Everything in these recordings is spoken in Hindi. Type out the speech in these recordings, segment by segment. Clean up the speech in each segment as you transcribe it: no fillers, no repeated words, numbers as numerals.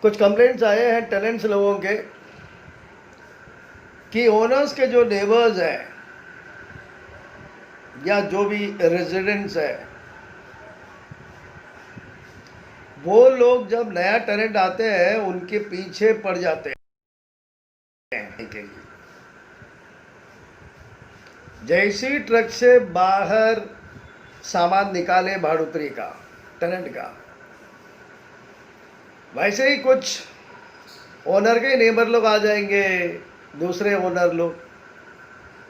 कुछ कंप्लेंट्स आए हैं टेनेंट्स लोगों के कि ओनर्स के जो नेबर्स हैं या जो भी रेजिडेंट्स हैं, वो लोग जब नया टेनेंट आते हैं उनके पीछे पड़ जाते हैं के लिए। जैसी ट्रक से बाहर सामान निकाले भाड़ुतरी का, टेनेंट का, वैसे ही कुछ ओनर के नेबर लोग आ जाएंगे, दूसरे ओनर लोग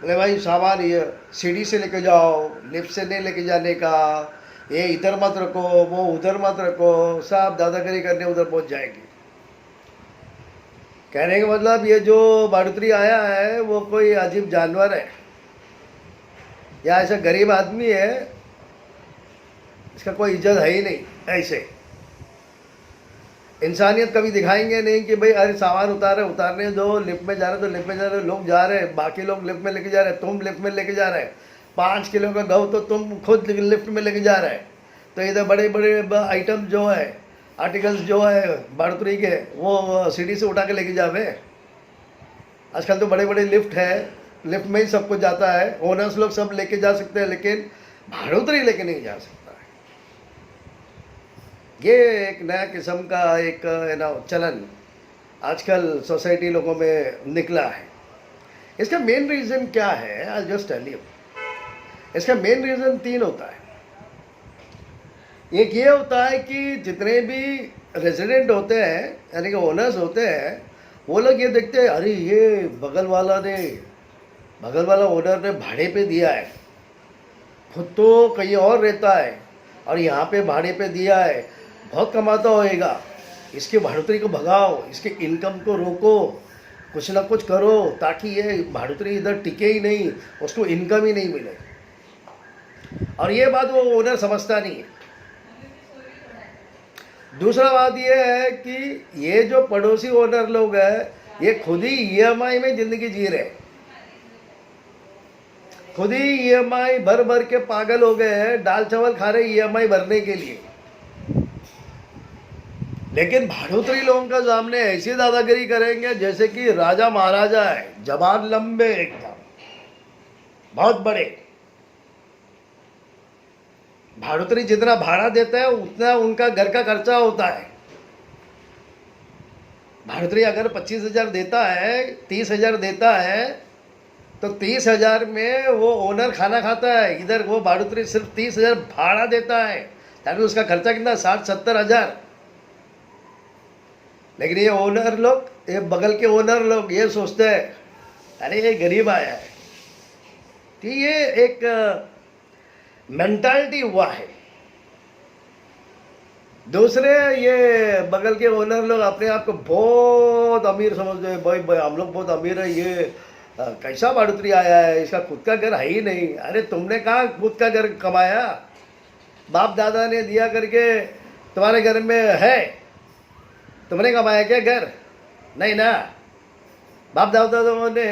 बोले भाई सामान ये सीढ़ी से लेके जाओ, लिफ्ट से नहीं लेके जाने का, ये इधर मत रखो, वो उधर मत रखो, सब दादागिरी करने उधर पहुंच जाएगी। कहने का मतलब ये जो भाड़ुतरी आया है वो कोई अजीब जानवर है या ऐसा गरीब आदमी है, इसका कोई इज्जत है ही नहीं। ऐसे इंसानियत कभी दिखाएंगे नहीं कि भाई अरे सामान उतारने दो, लिफ्ट में जा रहे तो लिफ्ट में जा रहे, लोग जा रहे हैं, बाकी लोग लिफ्ट में लेके जा रहे हैं, तुम लिफ्ट में लेके जा रहे हैं, 5 किलो का गहूँ तो तुम खुद लिफ्ट में लेके जा रहे हैं। तो इधर बड़े बड़े आइटम जो है, आर्टिकल्स जो है भाड़ुतरी के, वो सीढ़ी से उठा के लेके जावे। आजकल तो बड़े बड़े लिफ्ट है, लिफ्ट में ही सब कुछ जाता है, ओनर्स लोग सब लेके जा सकते हैं, लेकिन भाड़ुतरी लेके नहीं जा सकता। ये एक नया किस्म का एक चलन आजकल सोसाइटी लोगों में निकला है। इसका मेन रीज़न क्या है, आई जस्ट टेल यू। इसका मेन रीज़न 3 होता है। एक ये होता है कि जितने भी रेजिडेंट होते हैं यानी कि ओनर्स होते हैं, वो लोग ये देखते हैं अरे ये बगल वाला ओनर ने भाड़े पे दिया है, खुद तो कहीं और रहता है और यहाँ पे भाड़े पे दिया है, बहुत कमाता होएगा, इसके भाड़ुतरी को भगाओ, इसके इनकम को रोको, कुछ ना कुछ करो ताकि ये भाड़ुतरी इधर टिके ही नहीं, उसको इनकम ही नहीं मिले। और ये बात वो ओनर समझता नहीं है। दूसरा बात ये है कि ये जो पड़ोसी ओनर लोग हैं, ये खुद ही ईएमआई में ज़िंदगी जी रहे, खुद ही ईएमआई भर भर के पागल हो गए हैं, दाल चावल खा रहे ईएमआई भरने के लिए। लेकिन भाड़ुतरी लोगों का सामने ऐसी दादागिरी करेंगे जैसे कि राजा महाराजा है, जबान लंबे एकदम, बहुत बड़े। भाड़ुतरी जितना भाड़ा देता है उतना उनका घर का खर्चा होता है। भाड़ुतरी अगर 25,000 देता है, 30,000 देता है, तो 30,000 में वो ओनर खाना खाता है, इधर वो भाड़ुतरी सिर्फ 30,000 भाड़ा देता है, ताकि उसका खर्चा कितना 60-70 हज़ार। लेकिन ये ओनर लोग, ये बगल के ओनर लोग ये सोचते हैं अरे ये गरीब आया है। तो ये एक मेंटालिटी हुआ है। दूसरे ये बगल के ओनर लोग अपने आप को बहुत अमीर समझते हैं, भाई भाई हम लोग बहुत अमीर है, ये कैसा भाड़ुतरी आया है, इसका खुद का घर है ही नहीं। अरे तुमने कहाँ खुद का घर कमाया, बाप दादा ने दिया करके तुम्हारे घर में है, तुमने कमाया क्या घर? नहीं ना, बाप दादा ने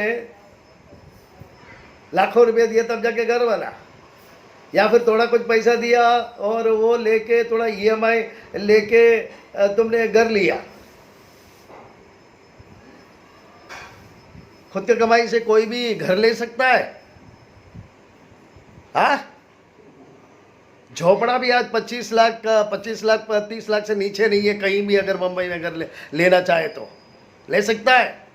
लाखों रुपए दिए तब जाके घर बना, या फिर थोड़ा कुछ पैसा दिया और वो लेके थोड़ा ईएमआई लेके तुमने घर लिया। खुद की कमाई से कोई भी घर ले सकता है? हाँ, झोपड़ा भी आज 25 लाख 30 लाख से नीचे नहीं है कहीं भी। अगर मुंबई में घर लेना चाहे तो ले सकता है।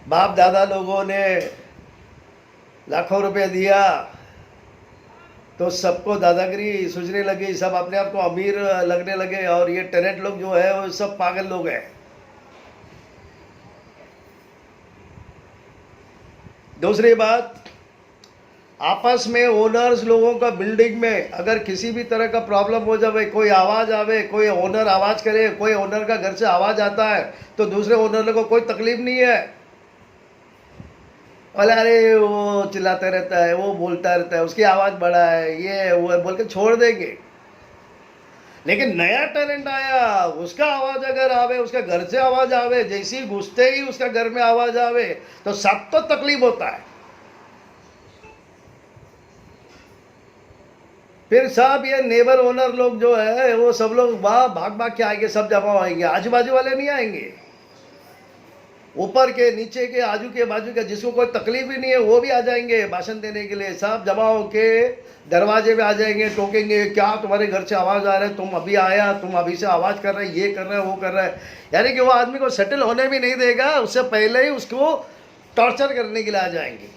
बाप दादा लोगों ने लाखों रुपए दिया तो सबको दादागिरी सूझने लगी, सब अपने आप को अमीर लगने लगे, और ये टेनेंट लोग जो है वो सब पागल लोग हैं। दूसरी बात, आपस में ओनर्स लोगों का बिल्डिंग में अगर किसी भी तरह का प्रॉब्लम हो जाए, कोई आवाज़ आवे, कोई ओनर आवाज़ करे, कोई ओनर का घर से आवाज़ आता है तो दूसरे ओनर को कोई तकलीफ नहीं है, बोले अरे वो चिल्लाता रहता है, वो बोलता रहता है, उसकी आवाज़ बड़ा है, ये वो बोल के छोड़ देंगे। लेकिन नया टेनेंट आया, उसका आवाज़ अगर आवे, उसका घर से आवाज़ आवे, जैसी घुसते ही उसका घर में आवाज़ आवे तो सबको तकलीफ होता है। फिर साहब ये नेबर ओनर लोग जो है वो सब लोग वहाँ भाग भाग के आएंगे, सब जमा होंगे, आजू बाजू वाले नहीं आएंगे। ऊपर के नीचे के आजू के बाजू के जिसको कोई तकलीफ ही नहीं है वो भी आ जाएंगे भाषण देने के लिए। सब जमा होके दरवाजे पे आ जाएंगे, टोकेंगे, क्या तुम्हारे घर से आवाज़ आ रहा है, तुम अभी आया, तुम अभी से आवाज़ कर रहे, ये कर रहे हैं, वो कर रहा है। यानी कि वो आदमी को सेटल होने भी नहीं देगा, उससे पहले ही उसको टॉर्चर करने के लिए आ जाएंगे।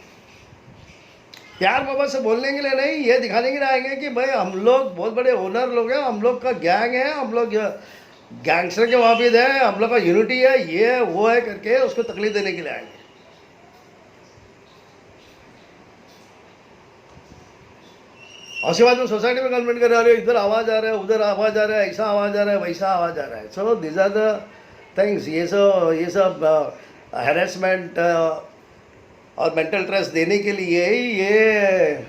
प्यार मोहब्बत से बोलने के लिए नहीं, ये दिखाने के लिए आएंगे कि भाई हम लोग बहुत बड़े ओनर लोग हैं, हम लोग का गैंग है, हम लोग गैंगस्टर के वापिद है, हम लोग का यूनिटी है, ये है वो है करके उसको तकलीफ देने के लिए आएंगे। और उसके बाद में सोसाइटी में कमेंट कर रहे हैं, इधर आवाज़ आ रहा है, उधर आवाज़ आ रहा है, ऐसा आवाज़ आ रहा है, वैसा आवाज़ आ रहा है। So this are the things. ये सब हैरेसमेंट और मेंटल स्ट्रेस देने के लिए ये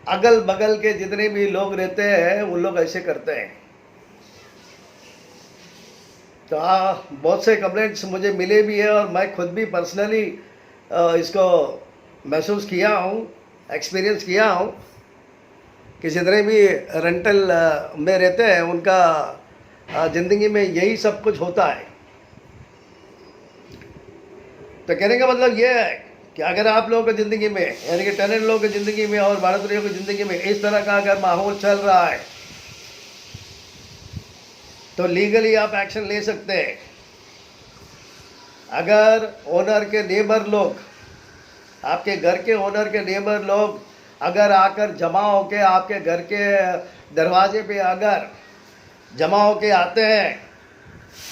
अगल बगल के जितने भी लोग रहते हैं उन लोग ऐसे करते हैं। तो बहुत से कंप्लेंट्स मुझे मिले भी है और मैं खुद भी पर्सनली इसको महसूस किया हूँ, एक्सपीरियंस किया हूँ कि जितने भी रेंटल में रहते हैं उनका ज़िंदगी में यही सब कुछ होता है। तो कहने का मतलब ये है कि अगर आप लोगों की ज़िंदगी में, यानी कि टेनेंट लोगों की ज़िंदगी में और भाड़ातियों की ज़िंदगी में इस तरह का अगर माहौल चल रहा है तो लीगली आप एक्शन ले सकते हैं। अगर ओनर के नेबर लोग, आपके घर के ओनर के नेबर लोग अगर आकर जमा होके आपके घर के दरवाजे पे अगर जमा होके आते हैं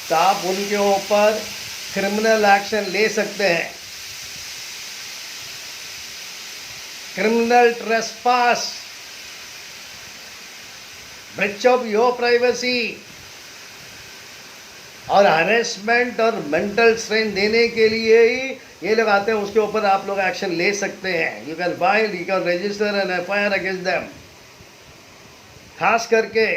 तो आप उनके ऊपर क्रिमिनल एक्शन ले सकते हैं। Criminal trespass, breach of your privacy और हरेसमेंट और मेंटल स्ट्रेन देने के लिए ही ये लोग आते हैं, उसके ऊपर आप लोग एक्शन ले सकते हैं। You can file, you can register an FIR against them. खास करके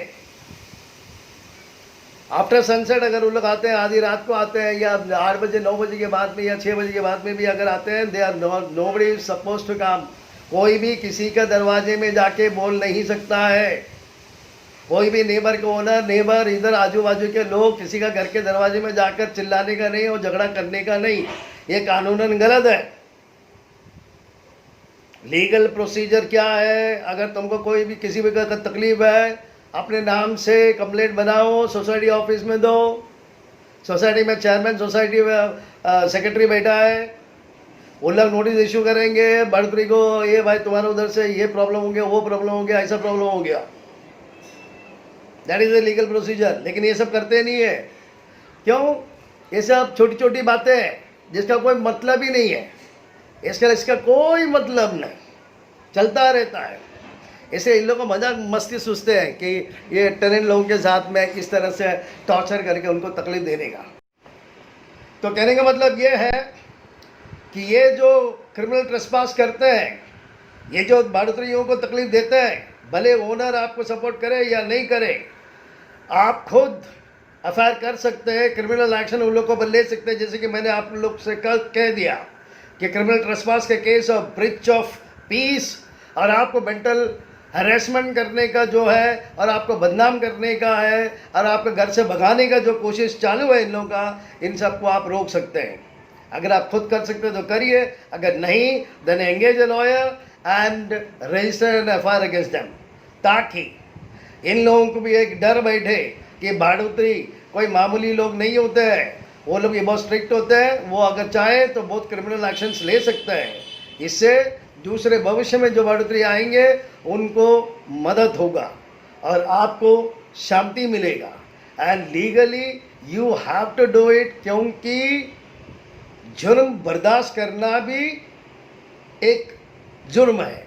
आफ्टर सनसेट अगर वो लोग आते हैं, आधी रात को आते हैं, या 8 बजे 9 बजे के बाद में या 6 बजे के बाद में भी अगर आते हैं, they are nobody is suppose to come. कोई भी किसी का दरवाजे में जाके बोल नहीं सकता है। कोई भी नेबर के ओनर, नेबर, इधर आजू बाजू के लोग किसी का घर के दरवाजे में जाकर चिल्लाने का नहीं और झगड़ा करने का नहीं, ये कानूनन गलत है। लीगल प्रोसीजर क्या है, अगर तुमको कोई भी किसी भी का तकलीफ है, अपने नाम से कंप्लेंट बनाओ, सोसाइटी ऑफिस में दो। सोसाइटी में चेयरमैन, सोसाइटी में सेक्रेटरी बैठा है, वो लोग नोटिस इशू करेंगे बढ़ोतरी को, ये भाई तुम्हारे उधर से ये प्रॉब्लम हो गया, वो प्रॉब्लम हो गया, ऐसा प्रॉब्लम हो गया। That is a legal procedure. लेकिन ये सब करते नहीं है। क्यों? ये सब छोटी छोटी बातें हैं जिसका कोई मतलब ही नहीं है, इसका कोई मतलब नहीं, चलता रहता है। ऐसे इन लोगों को मजाक मस्ती सोचते हैं कि ये टेनेंट लोगों के साथ में इस तरह से टॉर्चर करके उनको तकलीफ देने का। तो कहने का मतलब ये है कि ये जो क्रिमिनल ट्रेसपास करते हैं, ये जो बढ़ोतरियों को तकलीफ देते हैं, भले ओनर आपको सपोर्ट करे या नहीं करे, आप खुद एफआईआर कर सकते हैं, क्रिमिनल एक्शन उन लोगों पर ले सकते हैं। जैसे कि मैंने आप लोग से कल कह दिया कि क्रिमिनल ट्रेसपास के case of breach of peace और आपको मेंटल हरेसमेंट करने का जो है और आपको बदनाम करने का है और आपके घर से भगाने का जो कोशिश चालू है इन लोगों का, इन सबको आप रोक सकते हैं। अगर आप खुद कर सकते हो तो करिए, अगर नहीं then engage a lawyer and register an FIR against them, ताकि इन लोगों को भी एक डर बैठे कि बढ़ोतरी कोई मामूली लोग नहीं होते हैं, वो लोग ये बहुत स्ट्रिक्ट होते हैं, वो अगर चाहे तो बहुत क्रिमिनल एक्शंस ले सकते हैं। इससे दूसरे भविष्य में जो बढ़ोतरी आएंगे उनको मदद होगा और आपको शांति मिलेगा। And legally you have to do it, क्योंकि जुर्म बर्दाश्त करना भी एक जुर्म है।